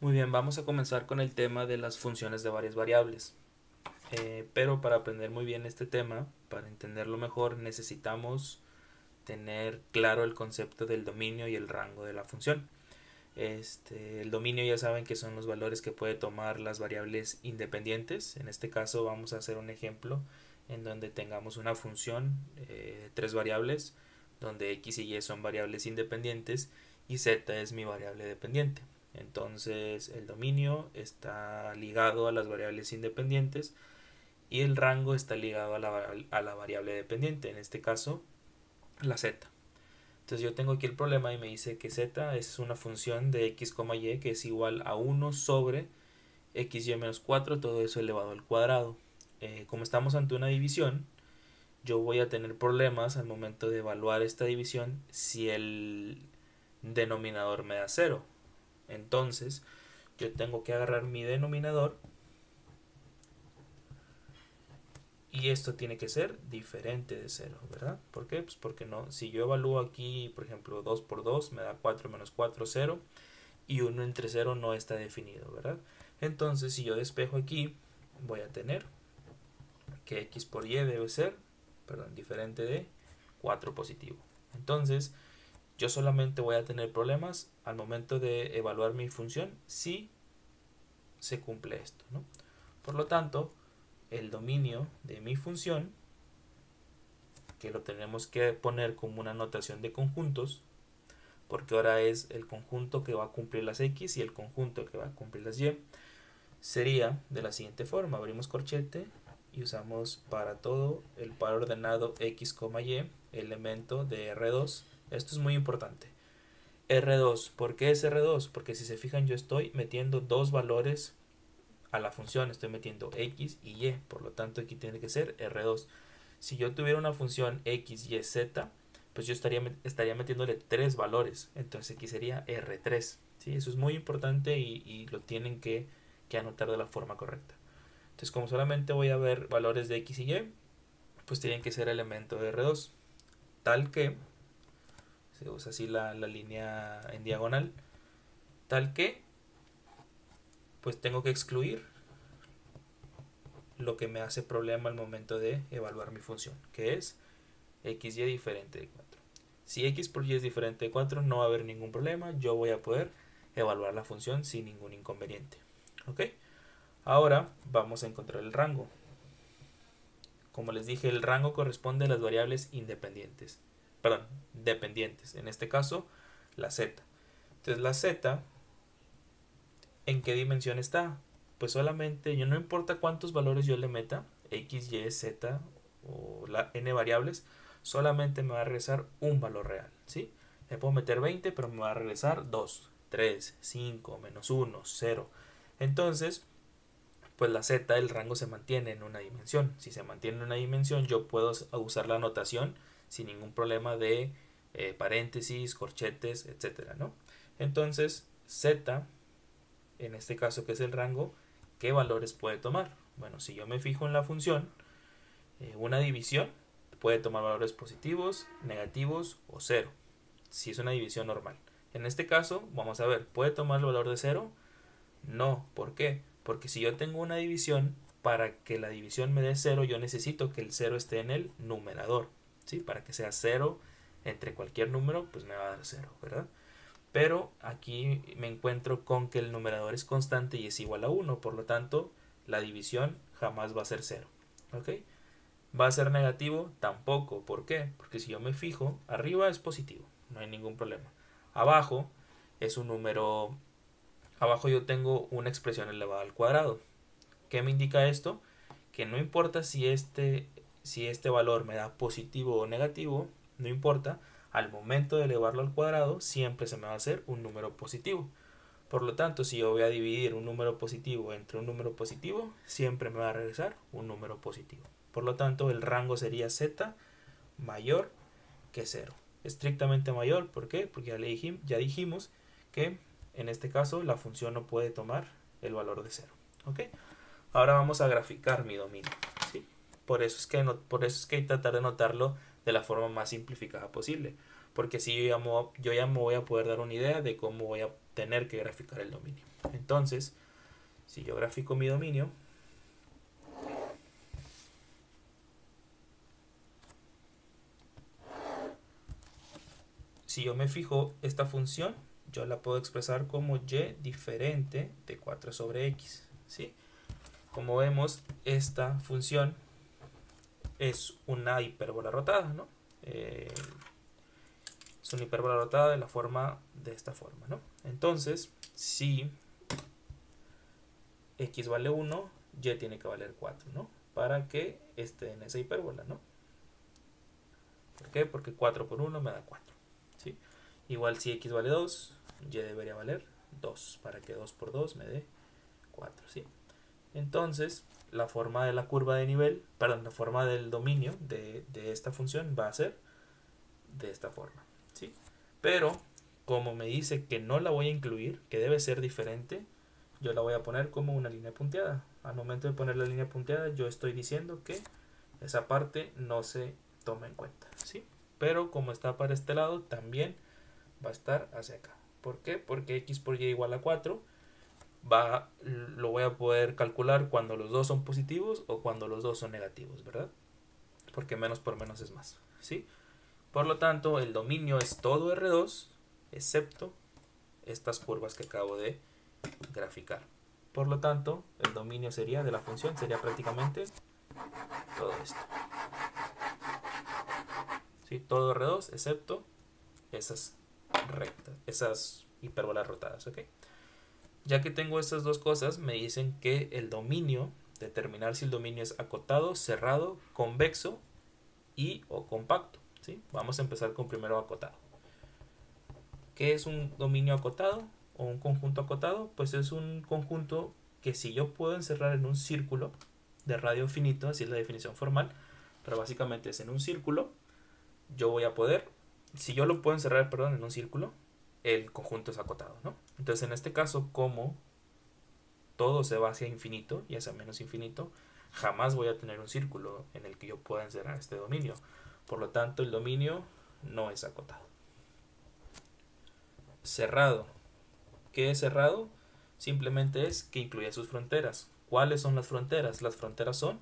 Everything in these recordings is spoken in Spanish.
Muy bien, vamos a comenzar con el tema de las funciones de varias variables. Pero para aprender muy bien este tema, para entenderlo mejor, necesitamos tener claro el concepto del dominio y el rango de la función. El dominio ya saben que son los valores que puede tomar las variables independientes. En este caso vamos a hacer un ejemplo en donde tengamos una función de tres variables, donde x y y son variables independientes y z es mi variable dependiente. Entonces el dominio está ligado a las variables independientes y el rango está ligado a la variable dependiente, en este caso la z. Entonces yo tengo aquí el problema y me dice que z es una función de x, y que es igual a 1 sobre xy menos 4, todo eso elevado al cuadrado. Como estamos ante una división, yo voy a tener problemas al momento de evaluar esta división si el denominador me da 0. Entonces yo tengo que agarrar mi denominador y esto tiene que ser diferente de 0, ¿verdad? ¿Por qué? Pues porque no, si yo evalúo aquí, por ejemplo, 2 por 2 me da 4 menos 4, 0, y 1 entre 0 no está definido, ¿verdad? Entonces, si yo despejo aquí, voy a tener que x por y debe ser, perdón, diferente de 4 positivo. Entonces, yo solamente voy a tener problemas al momento de evaluar mi función si se cumple esto, ¿no? Por lo tanto, el dominio de mi función, que lo tenemos que poner como una notación de conjuntos, porque ahora es el conjunto que va a cumplir las x y el conjunto que va a cumplir las y, sería de la siguiente forma. Abrimos corchete y usamos para todo el par ordenado x, y, elemento de R2. Esto es muy importante. R2, ¿por qué es R2? Porque si se fijan yo estoy metiendo dos valores a la función, estoy metiendo x y y, por lo tanto aquí tiene que ser R2. Si yo tuviera una función x, y, z, pues yo estaría metiéndole tres valores, entonces aquí sería R3. ¿Sí? Eso es muy importante y lo tienen que anotar de la forma correcta. Entonces como solamente voy a ver valores de x y y, pues tienen que ser elemento de R2, tal que, se usa así la línea en diagonal, tal que, pues tengo que excluir lo que me hace problema al momento de evaluar mi función, que es xy diferente de 4. Si x por y es diferente de 4, no va a haber ningún problema, yo voy a poder evaluar la función sin ningún inconveniente. ¿Ok? Ahora vamos a encontrar el rango. Como les dije, el rango corresponde a las variables independientes, perdón, dependientes, en este caso la z. Entonces la z, ¿en qué dimensión está? Pues solamente, yo no importa cuántos valores yo le meta, x, y, z o la n variables, solamente me va a regresar un valor real, ¿sí? Le puedo meter 20, pero me va a regresar 2, 3, 5, menos 1, 0. Entonces, pues la z, el rango se mantiene en una dimensión. Si se mantiene en una dimensión, yo puedo usar la notación sin ningún problema de paréntesis, corchetes, etcétera, ¿no? Entonces, z, en este caso que es el rango, ¿qué valores puede tomar? Bueno, si yo me fijo en la función, una división puede tomar valores positivos, negativos o cero, si es una división normal. En este caso, vamos a ver, ¿puede tomar el valor de cero? No, ¿por qué? Porque si yo tengo una división, para que la división me dé cero, yo necesito que el cero esté en el numerador, ¿sí? Para que sea cero entre cualquier número, pues me va a dar cero, ¿verdad? Pero aquí me encuentro con que el numerador es constante y es igual a 1, por lo tanto, la división jamás va a ser cero, ¿ok? ¿Va a ser negativo? Tampoco. ¿Por qué? Porque si yo me fijo, arriba es positivo, no hay ningún problema. Abajo es un número. Abajo yo tengo una expresión elevada al cuadrado. ¿Qué me indica esto? Que no importa si este valor me da positivo o negativo, no importa, al momento de elevarlo al cuadrado siempre se me va a hacer un número positivo. Por lo tanto, si yo voy a dividir un número positivo entre un número positivo, siempre me va a regresar un número positivo. Por lo tanto, el rango sería z mayor que 0. Estrictamente mayor, ¿por qué? Porque ya dijimos que en este caso la función no puede tomar el valor de 0. ¿Ok? Ahora vamos a graficar mi dominio. ¿Sí? Por eso es que hay que tratar de notarlo de la forma más simplificada posible. porque así yo ya me voy a poder dar una idea de cómo voy a tener que graficar el dominio. Entonces, si yo grafico mi dominio, si yo me fijo esta función, yo la puedo expresar como y diferente de 4 sobre x, ¿sí? Como vemos, esta función es una hipérbola rotada, ¿no? Es una hipérbola rotada de la forma de esta forma, ¿no? Entonces, si x vale 1, y tiene que valer 4, ¿no? Para que esté en esa hipérbola, ¿no? ¿Por qué? Porque 4 por 1 me da 4, ¿sí? Igual si x vale 2, y debería valer 2, para que 2 por 2 me dé 4, ¿sí? Entonces, la forma de la curva de nivel, perdón, la forma del dominio de esta función va a ser de esta forma, ¿sí? Pero, como me dice que no la voy a incluir, que debe ser diferente, yo la voy a poner como una línea punteada. Al momento de poner la línea punteada, yo estoy diciendo que esa parte no se toma en cuenta, ¿sí? Pero como está para este lado, también va a estar hacia acá. ¿Por qué? Porque x por y igual a 4 lo voy a poder calcular cuando los dos son positivos o cuando los dos son negativos, ¿verdad? Porque menos por menos es más, ¿sí? Por lo tanto, el dominio es todo R2, excepto estas curvas que acabo de graficar. Por lo tanto, el dominio sería de la función, sería prácticamente todo esto. ¿Sí? Todo R2, excepto esas rectas, esas hipérbolas rotadas, ¿ok? Ya que tengo estas dos cosas, me dicen que el dominio, determinar si el dominio es acotado, cerrado, convexo y o compacto, ¿sí? Vamos a empezar con primero acotado. ¿Qué es un dominio acotado o un conjunto acotado? Pues es un conjunto que si yo puedo encerrar en un círculo de radio finito, así es la definición formal, pero básicamente es en un círculo, yo voy a poder, si yo lo puedo encerrar, perdón, en un círculo, el conjunto es acotado, ¿no? Entonces en este caso, como todo se va hacia infinito y hacia menos infinito, jamás voy a tener un círculo en el que yo pueda encerrar este dominio. Por lo tanto, el dominio no es acotado. Cerrado. ¿Qué es cerrado? Simplemente es que incluye sus fronteras. ¿Cuáles son las fronteras? Las fronteras son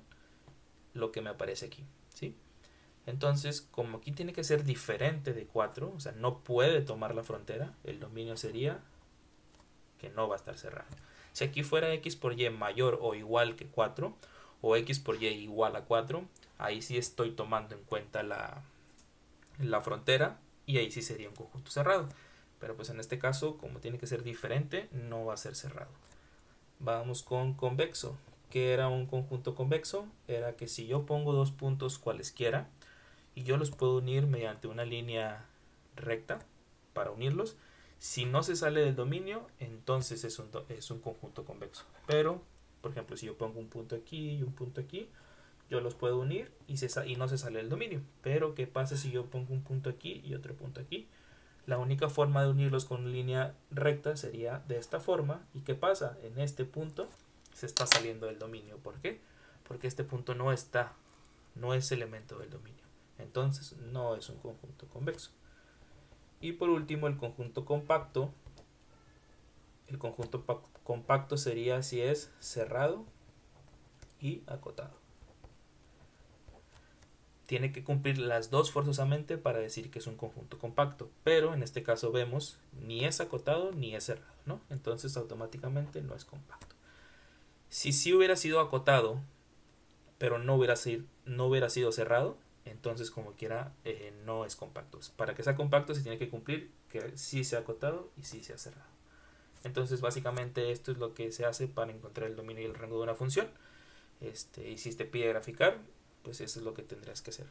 lo que me aparece aquí, ¿sí? Entonces, como aquí tiene que ser diferente de 4, o sea, no puede tomar la frontera, el dominio sería que no va a estar cerrado. Si aquí fuera x por y mayor o igual que 4, o x por y igual a 4, ahí sí estoy tomando en cuenta la frontera y ahí sí sería un conjunto cerrado. Pero pues en este caso, como tiene que ser diferente, no va a ser cerrado. Vamos con convexo. ¿Qué era un conjunto convexo? Era que si yo pongo dos puntos cualesquiera y yo los puedo unir mediante una línea recta para unirlos, si no se sale del dominio, entonces es un conjunto convexo. Pero, por ejemplo, si yo pongo un punto aquí y un punto aquí, yo los puedo unir y no se sale del dominio. Pero, ¿qué pasa si yo pongo un punto aquí y otro punto aquí? La única forma de unirlos con línea recta sería de esta forma. ¿Y qué pasa? En este punto se está saliendo del dominio. ¿Por qué? Porque este punto no es elemento del dominio. Entonces no es un conjunto convexo. Y por último, el conjunto compacto. El conjunto compacto sería si es cerrado y acotado. Tiene que cumplir las dos forzosamente para decir que es un conjunto compacto, pero en este caso vemos ni es acotado ni es cerrado, ¿no? Entonces automáticamente no es compacto. Si sí hubiera sido acotado, pero no hubiera sido cerrado, entonces como quiera no es compacto. Para que sea compacto se tiene que cumplir que sí sea acotado y sí sea cerrado. Entonces básicamente esto es lo que se hace para encontrar el dominio y el rango de una función. Y si te pide graficar, pues eso es lo que tendrías que hacer.